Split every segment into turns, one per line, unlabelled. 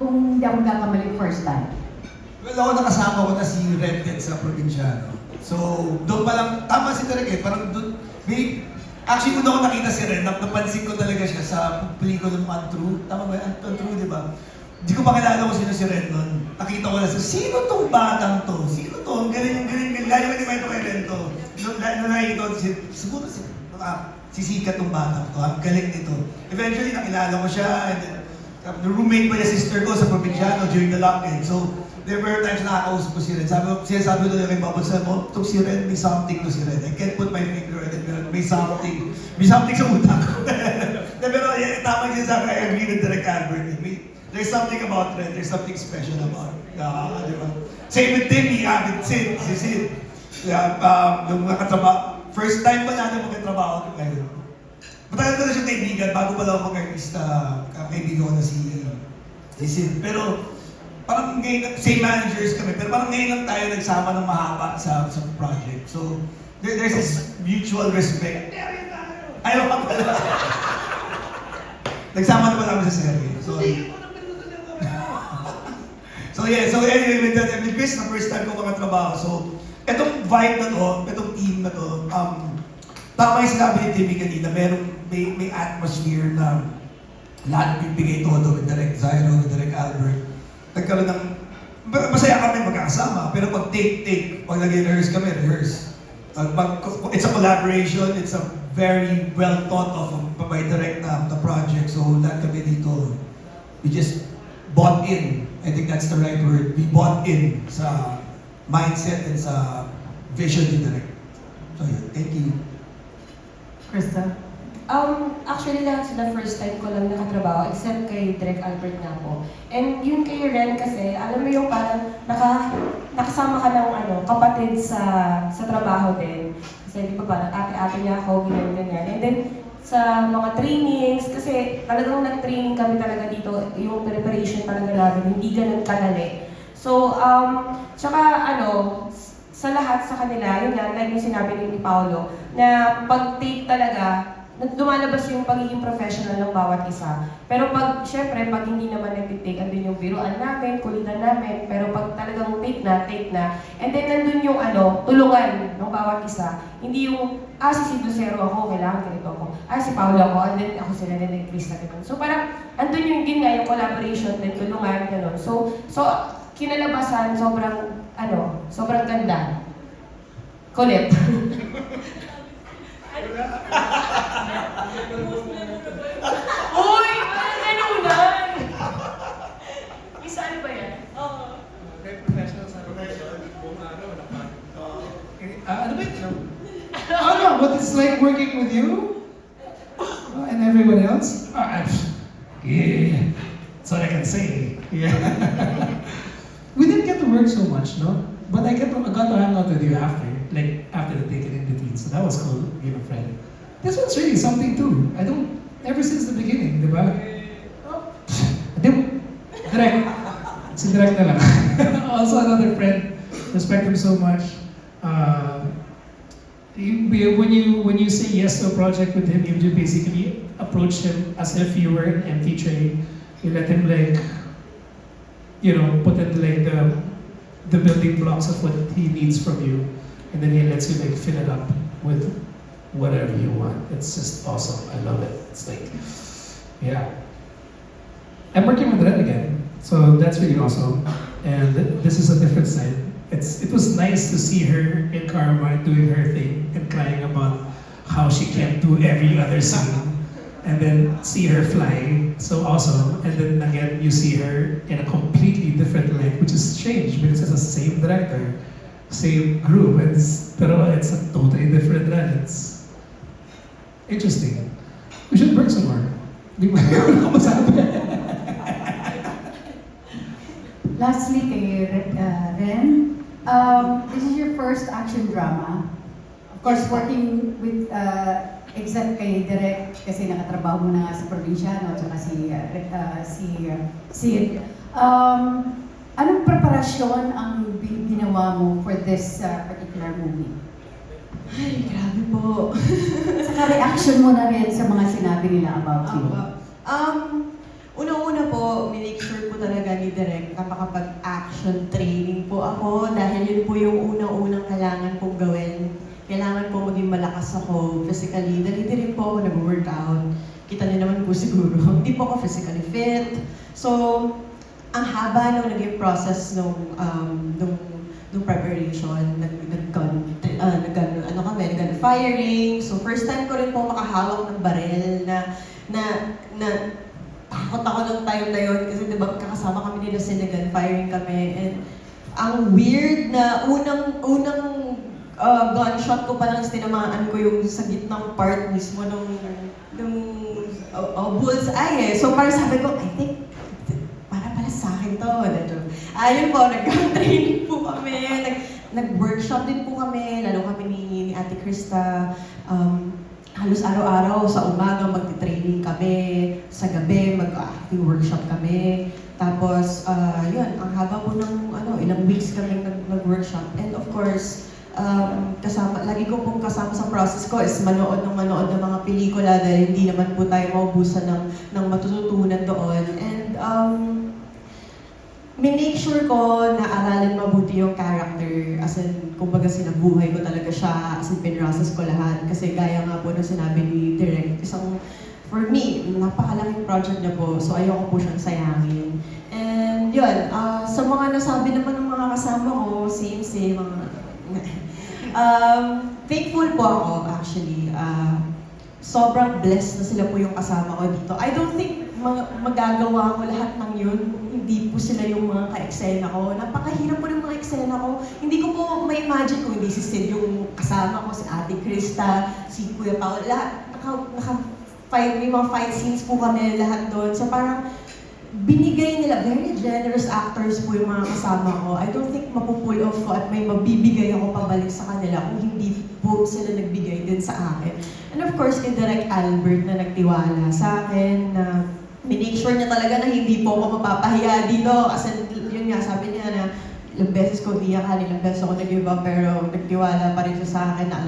Kung hindi ako nagkakamali first time.
Well, ako nakasama ko na si Red Dead sa probinsyano. So, doon pa lang, tama si Derek eh, parang doon, actually kung ako nakita si Red, napansin ko talaga siya sa pelikulang Untrue. Tama ba yan? Untrue, di ba? Hindi ko pa kilala kung sino si Red noon. Nakita ko na sino tong batang to? Sino to? Ang galing, lalo ko ni kay Red to. Nung nakikita ko, siguro sisikat tong batang to. Ang galing nito. Eventually, nakilala ko siya, and then, the roommate pa niya sister ko sa probinsyano during the lockdown. So, there were times na nakakausap ko si Red. Sabi ko na kay Babot, sabi mo, itong si Red, may something to si Red. I can't put my finger on it, pero may something. May something sa utak ko. Pero tama niya sabi, I agree with Derek Albert. There's something about Red, there's something special about, di ba? Same with Timmy, with Sid, si Sid. Nung nakatrabaho, first time pa natin magkatrabaho ko ngayon. Matagal ko na siya kaibigan, bago pala ako mag-artista, kaibigan ko na si Sid. Pero, parang ngayon, same managers kami, pero parang ngayon lang tayo nagsama ng mahaba sa project. So, there's this mutual respect. Ayaw pa pala. Nagsama na pala kami sa serye. So anyway, with Chris, na first time ko makatrabaho. So, etong vibe na to, etong team na to, tama yung sinabi ni Timmy kanina, may atmosphere na lahat bibigay todo with Direk Zyro, with Direk Albert. Nagkaroon ng, masaya kami magkakasama, pero pag pag nag-rehearse kami, rehearse. It's a collaboration, it's a very well thought of by Direk na project, so lahat kami dito, we just bought in. I think that's the right word. We bought in sa mindset and sa vision ni Direk. So yeah, thank you.
Krista?
Actually, lang sa the first time ko lang nakatrabaho, except kay Direk Albert nga po. And yun kay Ren kasi, alam mo yung parang nakasama ka ng kapatid sa trabaho din. Kasi di ba parang ate-ate niya ako, ganyan. And then, sa mga trainings, kasi talagang nag-training kami talaga dito, yung preparation talaga namin, hindi ganun kadali. So, tsaka sa lahat sa kanila, yun nga, like yung sinabi ni Paolo, na pag-take talaga, lumalabas yung pagiging professional ng bawat isa. Pero syempre, pag hindi naman nag-take, andun yung biruan namin, kulitan namin, pero pag talagang take na. And then nandun yung tulungan ng bawat isa. Hindi yung, si Lucero ako, kailangan ganito ako. Si Paolo ako, and then ako sila na Chris na ganun. So parang, andun yung din nga, yung collaboration, then tulungan, gano'n. So kinalabasan, sobrang ganda. Kulit. Uy! Nanunan! Isa ano ba yan?
Professional sa buong araw. Ano ba ito? I don't know what it's like working with you and everyone else. Yeah, that's what I can say. Yeah. We didn't get to work so much, no? But I got to hang out with you after the take and in between. So that was cool, being a friend. This one's really something too. Ever since the beginning, di ba? Direk. Si Direk na lang. Also another friend. Respect him so much. When you say yes to a project with him, you basically approach him as if you were an empty tray. You let him put in the building blocks of what he needs from you, and then he lets you fill it up with whatever you want. It's just awesome. I love it. It's yeah. I'm working with Red again, so that's really awesome. And this is a different side. It was nice to see her in Karma doing her thing and crying about how she can't do every other scene. And then see her fly, so awesome. And then again, you see her in a completely different light, which is strange because it's the same director, same group, pero it's a totally different run. It's interesting. We should work some more.
Lastly, kay Ren, this is your first action drama. Of course, working with except kay Direk kasi nakatrabaho mo na sa probinsyano at saka si Sid. Anong preparasyon ang ginawa mo for this particular movie?
Ay, grabe po.
Saka reaction mo na rin sa mga sinabi nila about you.
Unang-una po, minake sure po Direk na makapag-action training po ako dahil yun po yung unang-unang kailangan kong gawin. Kailangan po maging malakas ako physically. Dahil hindi rin po ako nag-workout. Kita niyo naman po siguro. Hindi po ako physically fit. So, ang haba nung naging process nung preparation, nag-gun firing. So, first time ko rin po makahawak ng baril na takot ako nung time na yun kasi diba kakasama kami nila sa gun firing kami. And ang weird na unang gunshot ko palang tinamaan ko yung sa gitnang part mismo nung bullseye eh. So parang sabi ko, I think para pala sa akin to. Ayun po, nag-training po kami, nag-workshop din po kami, lalo kami ni Ate Krista. Halos araw-araw sa umaga magti-training kami, sa gabi mag-acting workshop kami. Tapos, yun, ang haba po ng ilang weeks kami nag-workshop. And of course, lagi ko pong kasama sa process ko is manood ng mga pelikula dahil hindi naman po tayo maubusan ng matututunan doon. And minake sure ko na aralin mabuti yung character, as in, kumbaga sinabuhay ko talaga siya, as in pinrocess ko lahat. Kasi gaya nga po na sinabi ni Direk, for me, napakalaking project niya po, so ayoko po siyang sayangin. And yun, sa mga nasabi naman ng mga kasama ko, same, thankful po ako actually. Sobrang blessed na sila po yung kasama ko dito. I don't think magagawa ko lahat ng yun. Hindi po sila yung mga ka-eksena ko. Napakahirap po ng mga eksena ko. Hindi ko po ma-imagine kung hindi si Sid yung kasama ko, si Ate Krista, si Kuya Paul. Lahat, may mga fight scenes po kami lahat doon. So parang binigay nila, very generous actors po yung mga kasama ko. I don't think mapupull off ko at may mabibigay ako pabalik sa kanila kung hindi po sila nagbigay din sa akin. And of course, kay Direk Albert na nagtiwala sa akin na minake sure niya talaga na hindi po ako mapapahiya dito. As in, yun nga, sabi niya na ilang beses ko iyakan, ilang beses ako nag-give up, pero nagtiwala pa rin siya sa akin na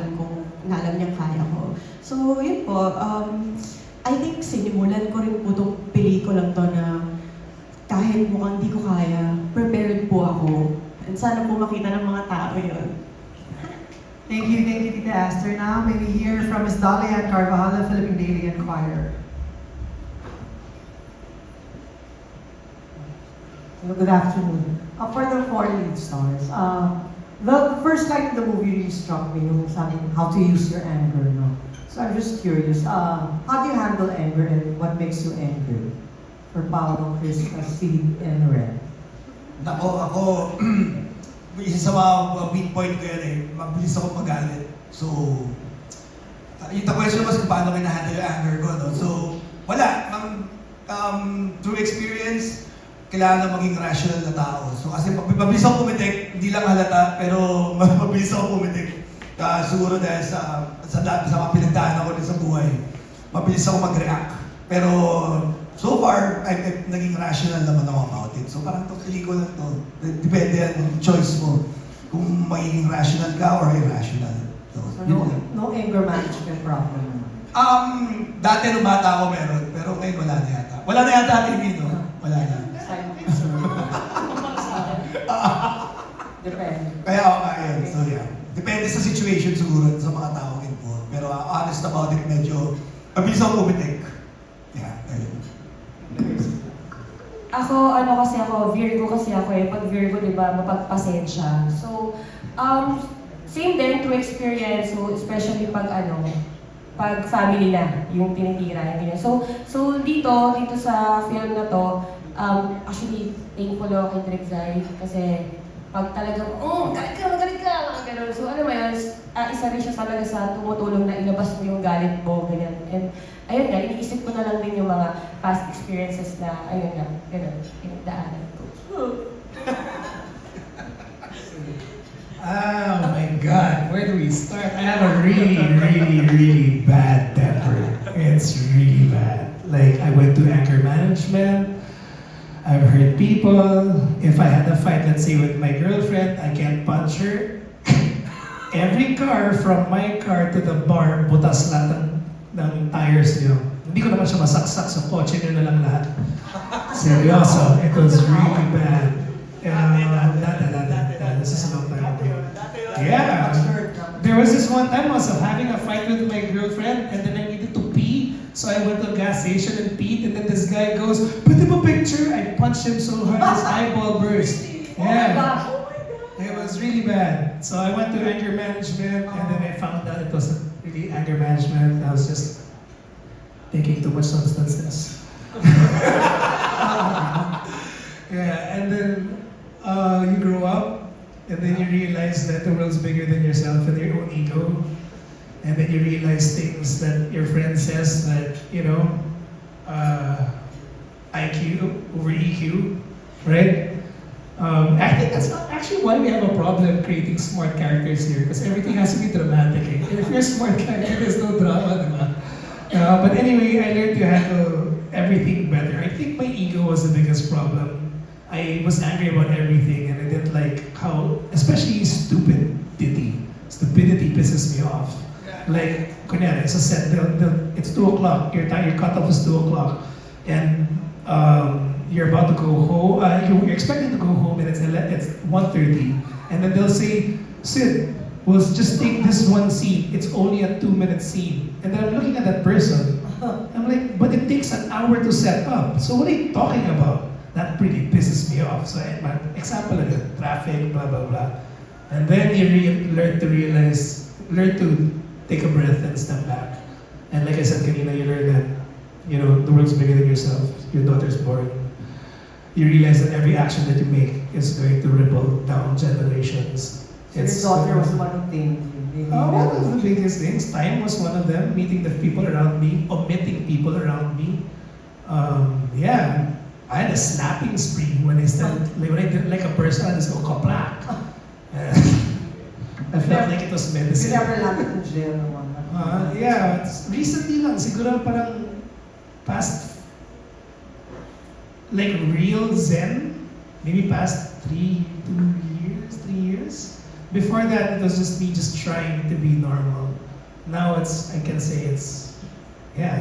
alam niyang kaya ko. So, yun po. I think sinimulan ko rin po itong pelikulang to na kahit mukhang di ko kaya, prepared po ako. And sana po makita ng mga tao yun.
Thank you, Tita Esther. Now, may we hear from Ms. Dalia Carvajal, Philippine Daily Enquirer.
Hello, good afternoon. For the four lead stars, the first line of the movie really struck me, yung sabi, how to use your anger, no? So I'm just curious, how do you handle anger and what makes you angry? For Paolo, Chris, Steve, and Ren.
Ako, isa sa mga weak point ko yan eh, mabilis ako magalit. So, yung question was kung paano kinahandle yung anger ko, no? So, wala. Through experience, kailangan na maging rational na tao. So, kasi mabilis ako pumitik, hindi lang halata, pero mabilis ako pumitik. Siguro dahil sa mga pinagdaan ako rin sa buhay, mabilis ako mag-react. Pero, so far, naging rational naman ako about it. So parang itong pelikula to, depende yan yung choice mo. Kung magiging rational ka or irrational. So
no anger management problem.
Dati nung bata ako meron, pero ngayon wala na yata. Wala na yata ating dito. Wala na.
Depende.
Kaya ako yun. So yeah. Depende sa situation siguro sa mga tao involved. Pero honest about it, medyo mabilis ako pumitik. Yeah, ayun.
Ako, Virgo kasi ako eh. Pag Virgo, di ba, mapagpasensya. So, same din to experience. So, especially pag family na, yung tinitira. So dito sa film na to, actually, thankful ako kay Direk Zay. Kasi, pag talagang, magalit ka, gano'n. So, ano mo yun, isa rin siya talaga sa tumutulong na ilabas mo yung galit mo, ganyan. And, ayun nga, iniisip ko na lang din yung mga past experiences na, ayun nga, gano'n, pinagdaanan ko.
Oh my God, where do we start? I have a really bad temper. It's really bad. Like, I went to anger management. I've hurt people. If I had a fight, let's say with my girlfriend, I can't punch her. Every car, from my car to the bar, butas lahat ng tires niyo. Hindi ko naman siya masaksak sa kotse niyo na lang lahat. Seryoso, it was really bad. This is a long time ago. Yeah. There was this one time I was having a fight with my girlfriend and then I needed to pee. So I went to a gas station and peed and then this guy goes, put him a picture. I punched him so hard his eyeball burst. Yeah. It was really bad. So I went to anger management and then I found out it wasn't really anger management. I was just taking too much substances. Yeah, and then you grow up, and then you realize that the world's bigger than yourself and your own ego. And then you realize things that your friend says that, IQ over EQ, right? I think that's not actually why we have a problem creating smart characters here, because everything has to be dramatic. Eh? If you're a smart character, there's no drama, diba? But anyway, I learned to handle everything better. I think my ego was the biggest problem. I was angry about everything, and I didn't like how, especially stupidity. Stupidity pisses me off. Like, kunyari, it's a set, it's 2 o'clock, your cutoff is 2 o'clock, and you're about to go home, you're expecting to go home, and it's 1:30, and then they'll say, Sid, we'll just take this one scene, it's only a 2-minute scene. And then I'm looking at that person, I'm like, but it takes an hour to set up, so what are you talking about? That really pisses me off. So my example again, traffic, blah, blah, blah. And then you learn to take a breath and step back. And like I said kanina, you learn that, the world's bigger than yourself. Your daughter's born. You realize that every action that you make is going to ripple down generations.
Your daughter was one of the things.
One of the biggest things. Time was one of them. Meeting the people around me, omitting people around me. Yeah. I had a snapping spree when I didn't like a person, I just go kaplak. I felt like it was medicine.
You never landed in jail or one?
Yeah, recently lang, siguro parang past, like real zen, maybe past 3 years. Before that, it was just me just trying to be normal. Now I can say I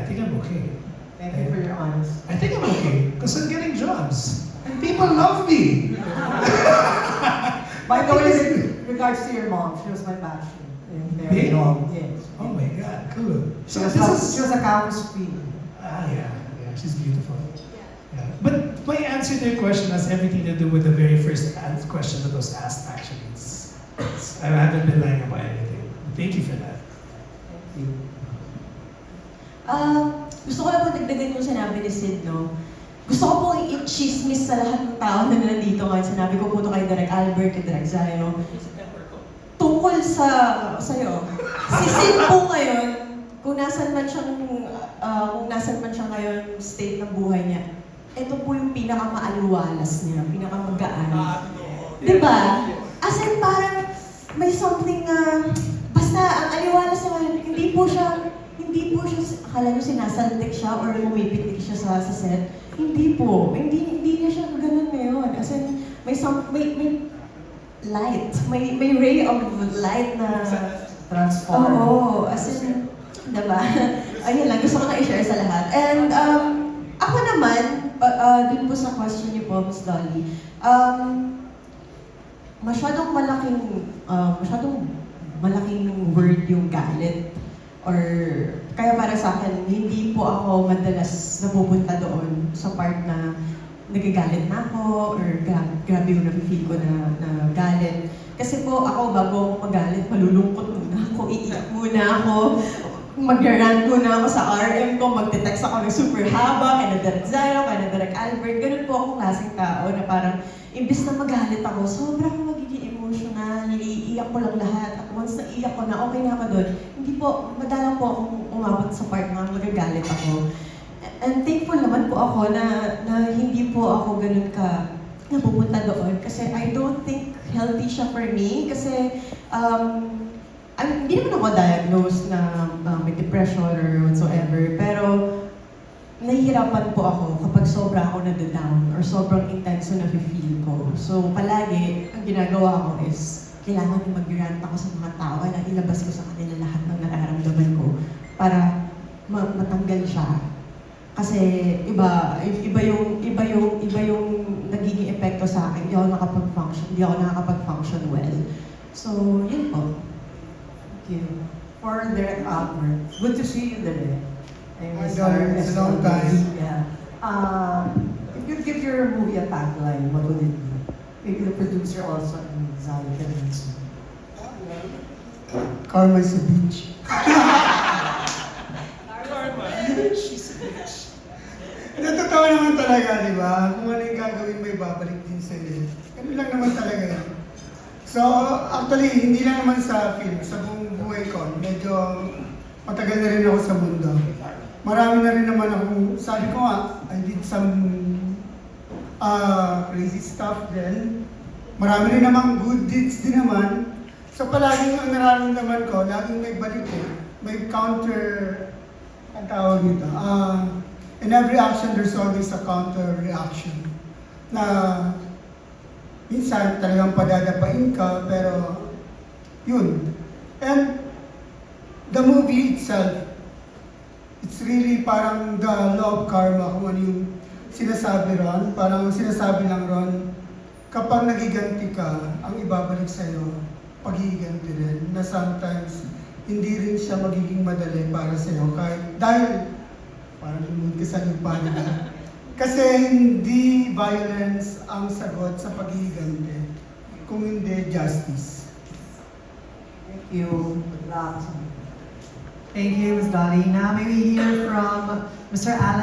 think I'm okay.
Thank you for your honesty.
I think I'm okay, because I'm getting jobs. And people love me.
By the way, in regards to your mom, she was my batch.
Really?
Yes.
Oh my God, cool.
She was a campus queen.
Yeah, she's beautiful. Yeah. But my answer to your question has everything to do with the very first question that was asked, actually. I haven't been lying about anything. Thank you for that.
Thank you.
Gusto ko lang po dagdagan yung sinabi ni Sid, no? Gusto ko po i-chismis sa lahat ng tao na nandito ngayon. Sinabi ko po ito kay Direk Albert, kay Direk Zayo. Tungkol sa'yo. Si Sid po ngayon, kung nasan man siya ngayon, state ng buhay niya, ito po yung pinaka-maaliwalas niya, pinaka-magaan. Diba? As in, parang may something basta ang aliwalas niya ngayon, hindi po siya, akala nyo sinasaltik siya or pumipitik siya sa set. Hindi po. Hindi niya siya ganun ngayon. As in, may light. May ray of light na
transform.
Oo. As in, diba? Ayun lang. Gusto ko na i-share sa lahat. And ako naman, dun po sa question niyo po, Miss Dolly, masyadong malaking word yung galit. Or, kaya para sa akin, hindi po ako madalas napupunta doon sa part na nagagalit na ako or grabe yung nafe-feel ko na galit. Kasi po ako, bago ako magalit, malulungkot muna ako, iiyak muna ako, mag-rant muna ako sa RM ko, magte-text ako ng super haba, kay na Direk Zayo, kay na Direk Albert. Ganun po akong klaseng tao na parang, imbis na magalit ako, sobrang magiging emotional, iiyak ko lang lahat. At once na iyak ko na, okay na ako doon. Hindi po, madalang po akong umabot sa part na magagalit ako. And thankful naman po ako na hindi po ako ganun ka napupunta doon. Kasi I don't think healthy siya for me. Kasi hindi naman ako diagnosed na may depression or whatsoever. Pero nahihirapan po ako kapag sobra ako nada-down or sobrang intense na feel ko. So palagi, ang ginagawa ko is kailangan mag-rant ako sa mga tao na ilabas ko sa kanila lahat ng nararamdaman ko para matanggal siya. Kasi iba yung nagiging epekto sa akin. Hindi ako nakakapag-function well. So, yun po.
Thank you. For Derek Albert, good to see you, Derek.
Hi, Derek. It's a long time.
Yeah. If you give your movie a tagline, what would it be? Maybe the producer also and Zali can answer.
Karma is a beach. Natatawa naman talaga, di ba? Kung ano yung gagawin mo, ibabalik din sa'yo. Ganun lang naman talaga yun. So, actually, hindi lang naman sa film, sa buong buhay ko, medyo matagal na rin ako sa mundo. Marami na rin naman akong, sabi ko nga, I did some crazy stuff then. Marami rin namang good deeds din naman. So palaging ang nararamdaman ko, laging may balik eh. May counter, ang tawag nito. In every action, there's always a counter reaction. Na minsan talagang padadapain ka, pero yun. And the movie itself, it's really parang the law of karma, kung ano yung sinasabi ron. Parang sinasabi lang ron, kapag nagiganti ka, ang ibabalik sa'yo, paghiganti rin. Na sometimes, hindi rin siya magiging madali para sa'yo. Kahit, dahil, parang lumod ka sa lupa nila. Kasi hindi violence ang sagot sa paghiganti. Kung hindi, justice.
Thank you. Good luck.
Thank you, Ms. Dolly. Now may we hear from Mr. Alan.